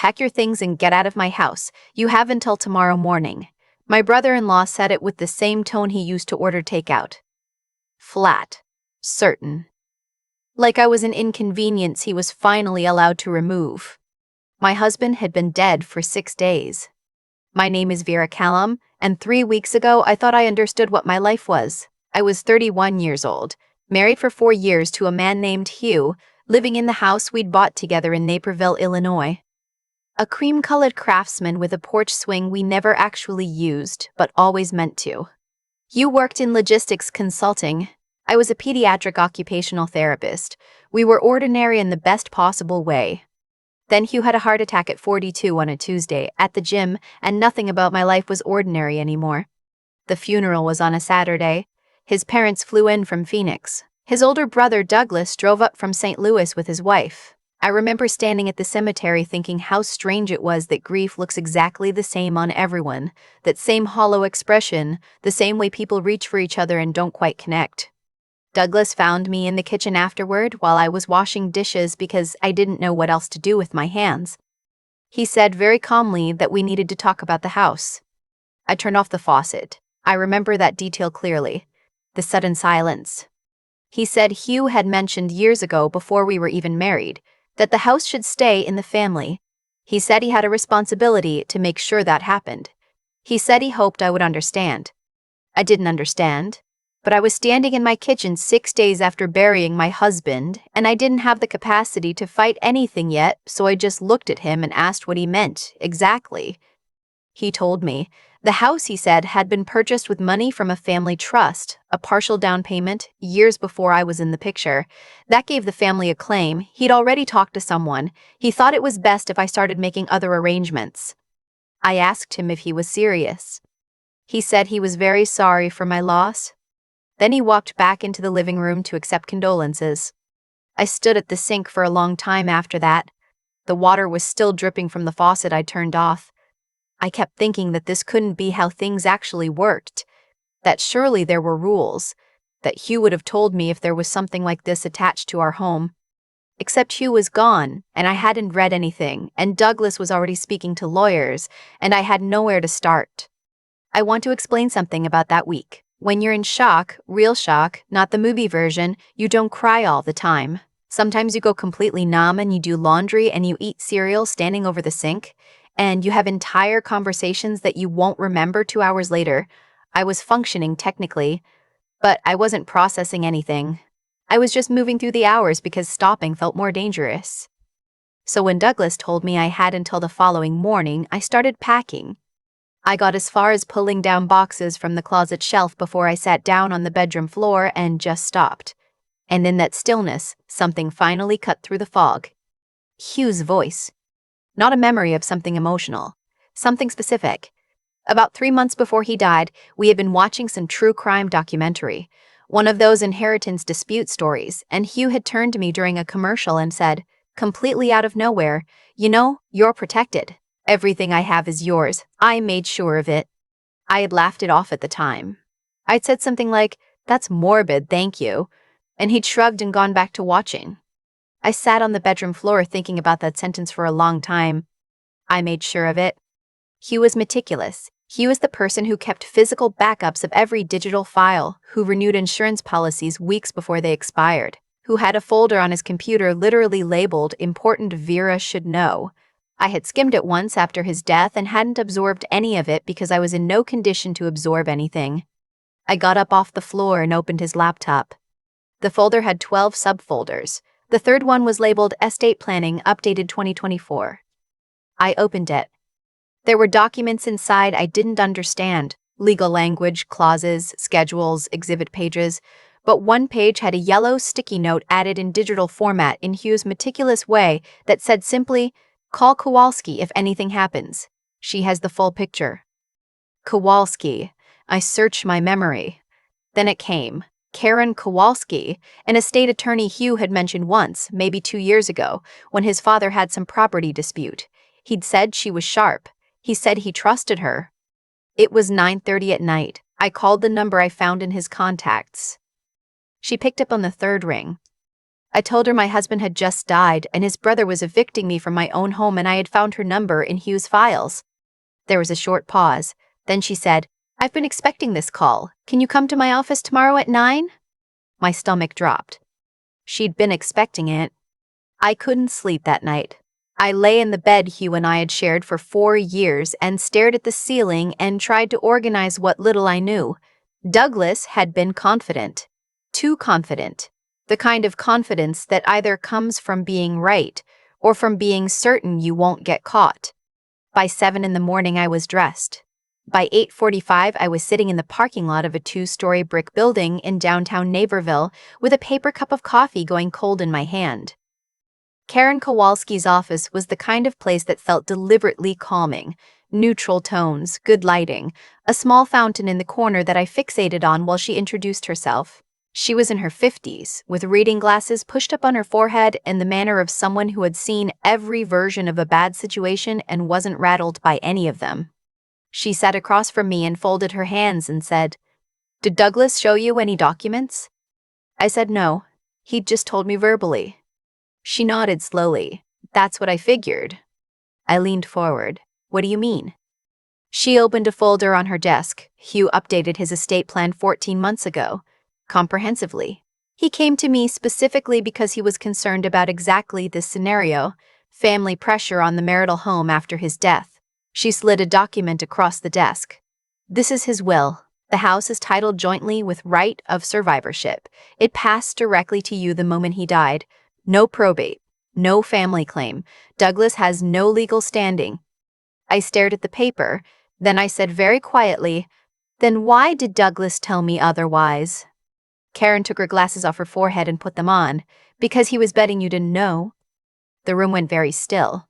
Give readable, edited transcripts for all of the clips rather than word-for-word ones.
Pack your things and get out of my house. You have until tomorrow morning. My brother-in-law said it with the same tone he used to order takeout. Flat. Certain. Like I was an inconvenience he was finally allowed to remove. My husband had been dead for 6 days. My name is Vera Callum, and 3 weeks ago I thought I understood what my life was. I was 31 years old, married for 4 years to a man named Hugh, living in the house we'd bought together in Naperville, Illinois. A cream-colored craftsman with a porch swing we never actually used, but always meant to. Hugh worked in logistics consulting. I was a pediatric occupational therapist. We were ordinary in the best possible way. Then Hugh had a heart attack at 42 on a Tuesday at the gym, and nothing about my life was ordinary anymore. The funeral was on a Saturday. His parents flew in from Phoenix. His older brother Douglas drove up from St. Louis with his wife. I remember standing at the cemetery thinking how strange it was that grief looks exactly the same on everyone, that same hollow expression, the same way people reach for each other and don't quite connect. Douglas found me in the kitchen afterward while I was washing dishes because I didn't know what else to do with my hands. He said very calmly that we needed to talk about the house. I turned off the faucet. I remember that detail clearly. The sudden silence. He said Hugh had mentioned years ago before we were even married that the house should stay in the family. He said he had a responsibility to make sure that happened. He said he hoped I would understand. I didn't understand, but I was standing in my kitchen 6 days after burying my husband, and I didn't have the capacity to fight anything yet, so I just looked at him and asked what he meant, exactly. He told me. The house, he said, had been purchased with money from a family trust, a partial down payment, years before I was in the picture. That gave the family a claim. He'd already talked to someone. He thought it was best if I started making other arrangements. I asked him if he was serious. He said he was very sorry for my loss. Then he walked back into the living room to accept condolences. I stood at the sink for a long time after that. The water was still dripping from the faucet I'd turned off. I kept thinking that this couldn't be how things actually worked, that surely there were rules, that Hugh would have told me if there was something like this attached to our home. Except Hugh was gone, and I hadn't read anything, and Douglas was already speaking to lawyers, and I had nowhere to start. I want to explain something about that week. When you're in shock, real shock, not the movie version, you don't cry all the time. Sometimes you go completely numb and you do laundry and you eat cereal standing over the sink, and you have entire conversations that you won't remember 2 hours later. I was functioning technically, but I wasn't processing anything. I was just moving through the hours because stopping felt more dangerous. So when Douglas told me I had until the following morning, I started packing. I got as far as pulling down boxes from the closet shelf before I sat down on the bedroom floor and just stopped. And in that stillness, something finally cut through the fog. Hugh's voice. Not a memory of something emotional. Something specific. About 3 months before he died, we had been watching some true crime documentary, one of those inheritance dispute stories, and Hugh had turned to me during a commercial and said, completely out of nowhere, "You know, you're protected. Everything I have is yours. I made sure of it." I had laughed it off at the time. I'd said something like, "That's morbid, thank you," and he'd shrugged and gone back to watching. I sat on the bedroom floor thinking about that sentence for a long time. I made sure of it. Hugh was meticulous. He was the person who kept physical backups of every digital file, who renewed insurance policies weeks before they expired, who had a folder on his computer literally labeled "Important Vera Should Know." I had skimmed it once after his death and hadn't absorbed any of it because I was in no condition to absorb anything. I got up off the floor and opened his laptop. The folder had 12 subfolders. The third one was labeled Estate Planning, Updated 2024. I opened it. There were documents inside I didn't understand, legal language, clauses, schedules, exhibit pages, but one page had a yellow sticky note added in digital format in Hugh's meticulous way that said simply, "Call Kowalski if anything happens. She has the full picture." Kowalski. I searched my memory. Then it came. Karen Kowalski, an estate attorney Hugh had mentioned once, maybe 2 years ago, when his father had some property dispute. He'd said she was sharp. He said he trusted her. It was 9:30 at night. I called the number I found in his contacts. She picked up on the third ring. I told her my husband had just died and his brother was evicting me from my own home and I had found her number in Hugh's files. There was a short pause. Then she said, "I've been expecting this call. Can you come to my office tomorrow at 9?" My stomach dropped. She'd been expecting it. I couldn't sleep that night. I lay in the bed Hugh and I had shared for 4 years and stared at the ceiling and tried to organize what little I knew. Douglas had been confident. Too confident. The kind of confidence that either comes from being right or from being certain you won't get caught. By 7 in the morning, I was dressed. By 8:45, I was sitting in the parking lot of a 2-story brick building in downtown Naperville with a paper cup of coffee going cold in my hand. Karen Kowalski's office was the kind of place that felt deliberately calming. Neutral tones, good lighting, a small fountain in the corner that I fixated on while she introduced herself. She was in her 50s, with reading glasses pushed up on her forehead and the manner of someone who had seen every version of a bad situation and wasn't rattled by any of them. She sat across from me and folded her hands and said, "Did Douglas show you any documents?" I said no. He'd just told me verbally. She nodded slowly. "That's what I figured." I leaned forward. "What do you mean?" She opened a folder on her desk. Hugh updated his estate plan 14 months ago. Comprehensively. He came to me specifically because he was concerned about exactly this scenario, family pressure on the marital home after his death. She slid a document across the desk. "This is his will. The house is titled jointly with right of survivorship. It passed directly to you the moment he died. No probate. No family claim. Douglas has no legal standing." I stared at the paper. Then I said very quietly, "Then why did Douglas tell me otherwise?" Karen took her glasses off her forehead and put them on. "Because he was betting you didn't know." The room went very still.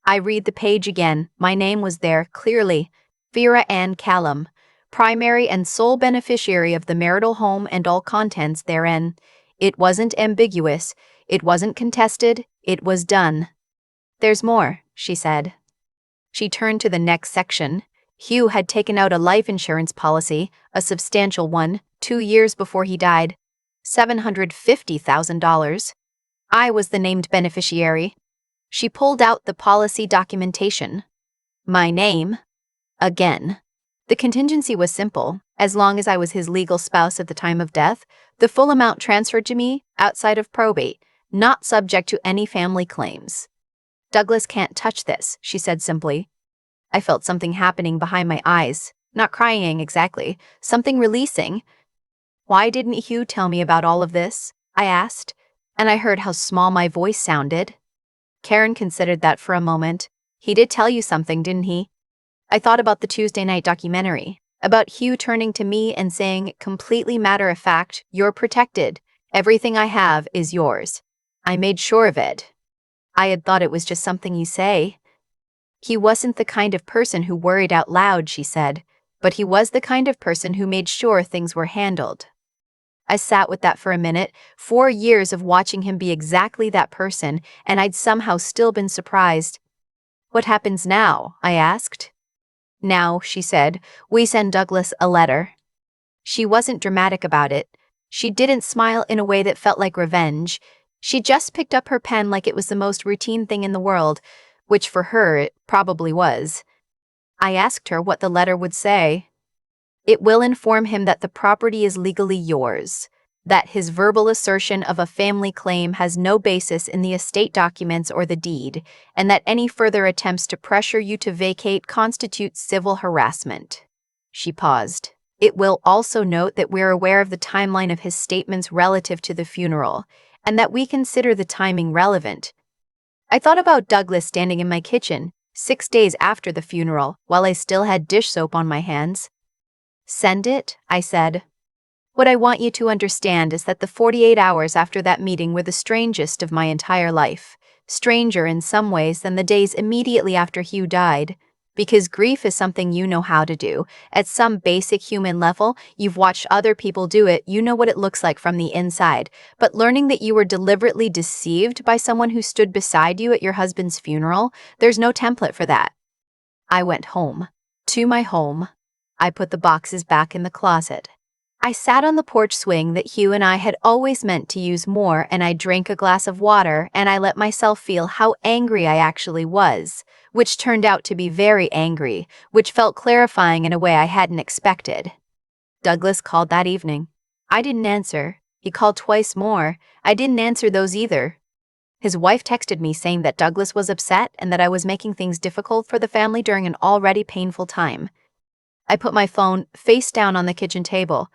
I read the page again. My name was there, clearly. Vera Ann Callum, primary and sole beneficiary of the marital home and all contents therein. It wasn't ambiguous. It wasn't contested. It was done. "There's more," she said. She turned to the next section. Hugh had taken out a life insurance policy, a substantial one, 2 years before he died. $750,000. I was the named beneficiary. She pulled out the policy documentation. My name. Again. The contingency was simple. As long as I was his legal spouse at the time of death, the full amount transferred to me, outside of probate, not subject to any family claims. "Douglas can't touch this," she said simply. I felt something happening behind my eyes. Not crying exactly, something releasing. "Why didn't Hugh tell me about all of this?" I asked, and I heard how small my voice sounded. Karen considered that for a moment. "He did tell you something, didn't he?" I thought about the Tuesday night documentary, about Hugh turning to me and saying, completely matter-of-fact, "You're protected. Everything I have is yours." I made sure of it. I had thought it was just something you say. "He wasn't the kind of person who worried out loud," she said, "but he was the kind of person who made sure things were handled." I sat with that for a minute, 4 years of watching him be exactly that person, and I'd somehow still been surprised. "What happens now?" I asked. "Now," she said, "we send Douglas a letter." She wasn't dramatic about it. She didn't smile in a way that felt like revenge. She just picked up her pen like it was the most routine thing in the world, which for her it probably was. I asked her what the letter would say. "It will inform him that the property is legally yours, that his verbal assertion of a family claim has no basis in the estate documents or the deed, and that any further attempts to pressure you to vacate constitute civil harassment." She paused. "It will also note that we're aware of the timeline of his statements relative to the funeral, and that we consider the timing relevant." I thought about Douglas standing in my kitchen, 6 days after the funeral, while I still had dish soap on my hands. "Send it," I said. "What I want you to understand is that the 48 hours after that meeting were the strangest of my entire life, stranger in some ways than the days immediately after Hugh died. Because grief is something you know how to do. At some basic human level, you've watched other people do it, you know what it looks like from the inside. But learning that you were deliberately deceived by someone who stood beside you at your husband's funeral, there's no template for that." I went home. To my home. I put the boxes back in the closet. I sat on the porch swing that Hugh and I had always meant to use more, and I drank a glass of water, and I let myself feel how angry I actually was, which turned out to be very angry, which felt clarifying in a way I hadn't expected. Douglas called that evening. I didn't answer. He called twice more. I didn't answer those either. His wife texted me saying that Douglas was upset and that I was making things difficult for the family during an already painful time. I put my phone face down on the kitchen table.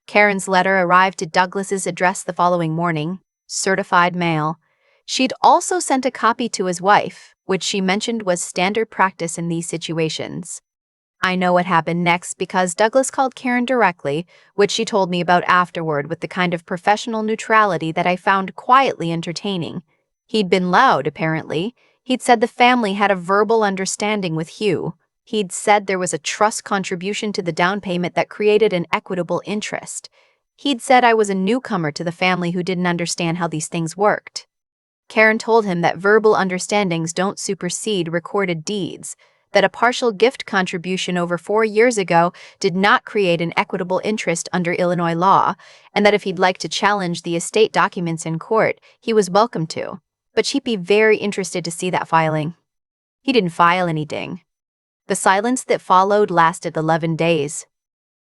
Karen's letter arrived to Douglas's address the following morning, certified mail. She'd also sent a copy to his wife, which she mentioned was standard practice in these situations. I know what happened next because Douglas called Karen directly, which she told me about afterward with the kind of professional neutrality that I found quietly entertaining. He'd been loud, apparently. He'd said the family had a verbal understanding with Hugh. He'd said there was a trust contribution to the down payment that created an equitable interest. He'd said I was a newcomer to the family who didn't understand how these things worked. Karen told him that verbal understandings don't supersede recorded deeds, that a partial gift contribution over 4 years ago did not create an equitable interest under Illinois law, and that if he'd like to challenge the estate documents in court, he was welcome to. But she'd be very interested to see that filing. He didn't file anything. The silence that followed lasted 11 days.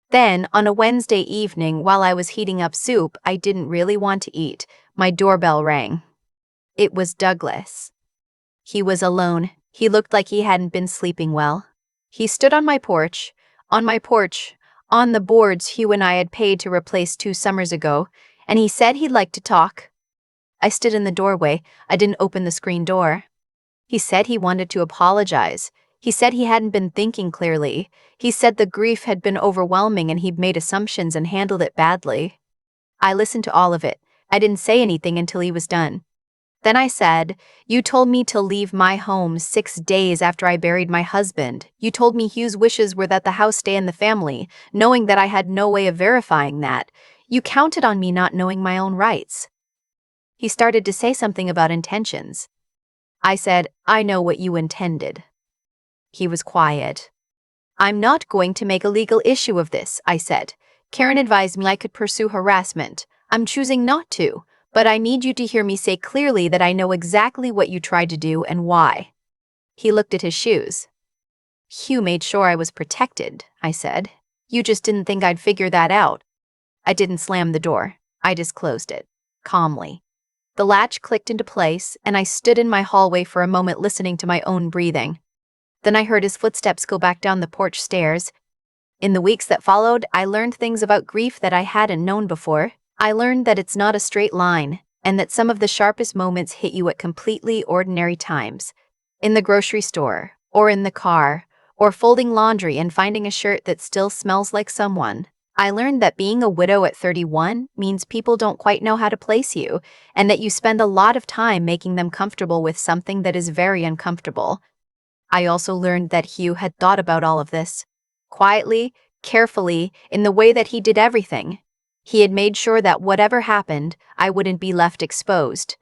Then, on a Wednesday evening, while I was heating up soup I didn't really want to eat, my doorbell rang. It was Douglas. He was alone. He looked like he hadn't been sleeping well. He stood on the boards Hugh and I had paid to replace 2 summers ago, and he said he'd like to talk. I stood in the doorway. I didn't open the screen door. He said he wanted to apologize. He said he hadn't been thinking clearly. He said the grief had been overwhelming and he'd made assumptions and handled it badly. I listened to all of it. I didn't say anything until he was done. Then I said, "You told me to leave my home 6 days after I buried my husband. You told me Hugh's wishes were that the house stay in the family, knowing that I had no way of verifying that. You counted on me not knowing my own rights." He started to say something about intentions. I said, "I know what you intended." He was quiet. "I'm not going to make a legal issue of this," I said. "Karen advised me I could pursue harassment. I'm choosing not to. But I need you to hear me say clearly that I know exactly what you tried to do and why." He looked at his shoes. "Hugh made sure I was protected," I said. "You just didn't think I'd figure that out." I didn't slam the door. I just closed it, calmly. The latch clicked into place, and I stood in my hallway for a moment listening to my own breathing. Then I heard his footsteps go back down the porch stairs. In the weeks that followed, I learned things about grief that I hadn't known before. I learned that it's not a straight line, and that some of the sharpest moments hit you at completely ordinary times. In the grocery store, or in the car, or folding laundry and finding a shirt that still smells like someone. I learned that being a widow at 31 means people don't quite know how to place you, and that you spend a lot of time making them comfortable with something that is very uncomfortable. I also learned that Hugh had thought about all of this. Quietly, carefully, in the way that he did everything. He had made sure that whatever happened, I wouldn't be left exposed.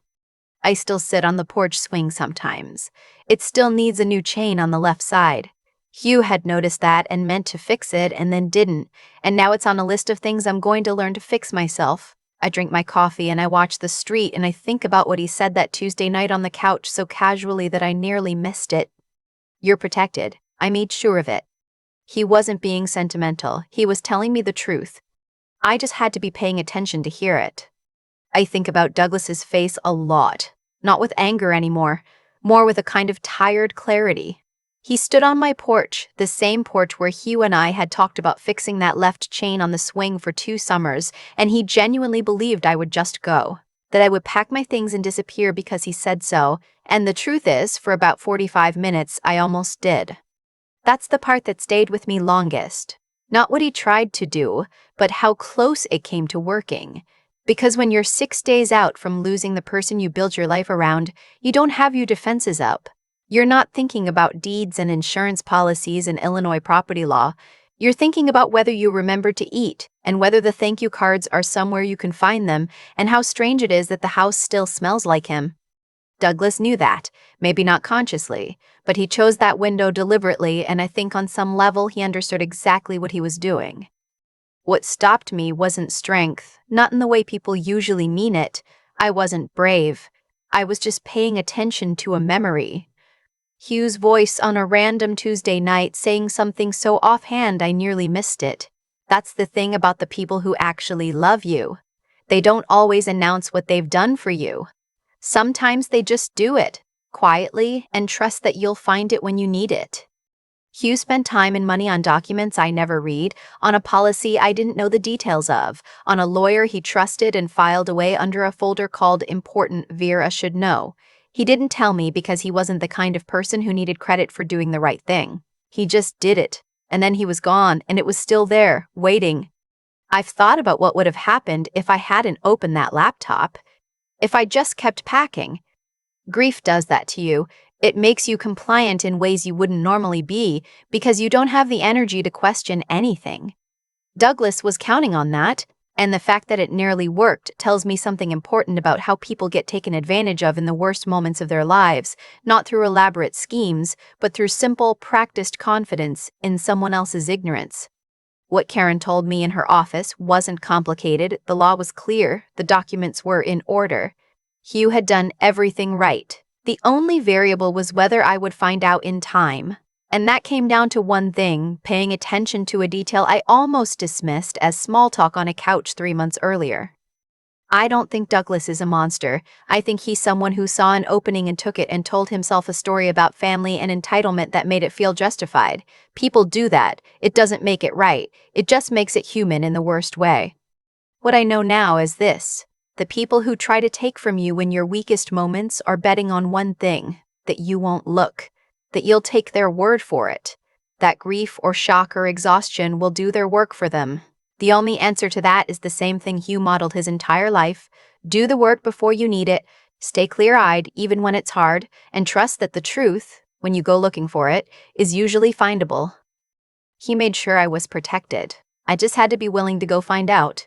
I still sit on the porch swing sometimes. It still needs a new chain on the left side. Hugh had noticed that and meant to fix it and then didn't, and now it's on a list of things I'm going to learn to fix myself. I drink my coffee and I watch the street and I think about what he said that Tuesday night on the couch so casually that I nearly missed it. "You're protected." I made sure of it. He wasn't being sentimental. He was telling me the truth. I just had to be paying attention to hear it. I think about Douglas's face a lot, not with anger anymore, more with a kind of tired clarity. He stood on my porch, the same porch where Hugh and I had talked about fixing that left chain on the swing for 2 summers, and he genuinely believed I would just go, that I would pack my things and disappear because he said so, and the truth is, for about 45 minutes, I almost did. That's the part that stayed with me longest. Not what he tried to do, but how close it came to working. Because when you're 6 days out from losing the person you built your life around, you don't have your defenses up. You're not thinking about deeds and insurance policies and Illinois property law. You're thinking about whether you remember to eat, and whether the thank you cards are somewhere you can find them, and how strange it is that the house still smells like him. Douglas knew that, maybe not consciously, but he chose that window deliberately, and I think on some level he understood exactly what he was doing. What stopped me wasn't strength, not in the way people usually mean it. I wasn't brave. I was just paying attention to a memory. Hugh's voice on a random Tuesday night saying something so offhand I nearly missed it. That's the thing about the people who actually love you. They don't always announce what they've done for you. Sometimes they just do it, quietly, and trust that you'll find it when you need it. Hugh spent time and money on documents I never read, on a policy I didn't know the details of, on a lawyer he trusted and filed away under a folder called Important Vera Should Know. He didn't tell me because he wasn't the kind of person who needed credit for doing the right thing. He just did it, and then he was gone, and it was still there, waiting. I've thought about what would have happened if I hadn't opened that laptop. If I just kept packing. Grief does that to you. It makes you compliant in ways you wouldn't normally be because you don't have the energy to question anything. Douglas was counting on that, and the fact that it nearly worked tells me something important about how people get taken advantage of in the worst moments of their lives, not through elaborate schemes, but through simple, practiced confidence in someone else's ignorance. What Karen told me in her office wasn't complicated, the law was clear, the documents were in order. Hugh had done everything right. The only variable was whether I would find out in time. And that came down to one thing, paying attention to a detail I almost dismissed as small talk on a couch 3 months earlier. I don't think Douglas is a monster. I think he's someone who saw an opening and took it and told himself a story about family and entitlement that made it feel justified. People do that. It doesn't make it right. It just makes it human in the worst way. What I know now is this. The people who try to take from you in your weakest moments are betting on one thing, that you won't look, that you'll take their word for it, that grief or shock or exhaustion will do their work for them. The only answer to that is the same thing Hugh modeled his entire life. Do the work before you need it, stay clear-eyed even when it's hard, and trust that the truth, when you go looking for it, is usually findable. He made sure I was protected. I just had to be willing to go find out.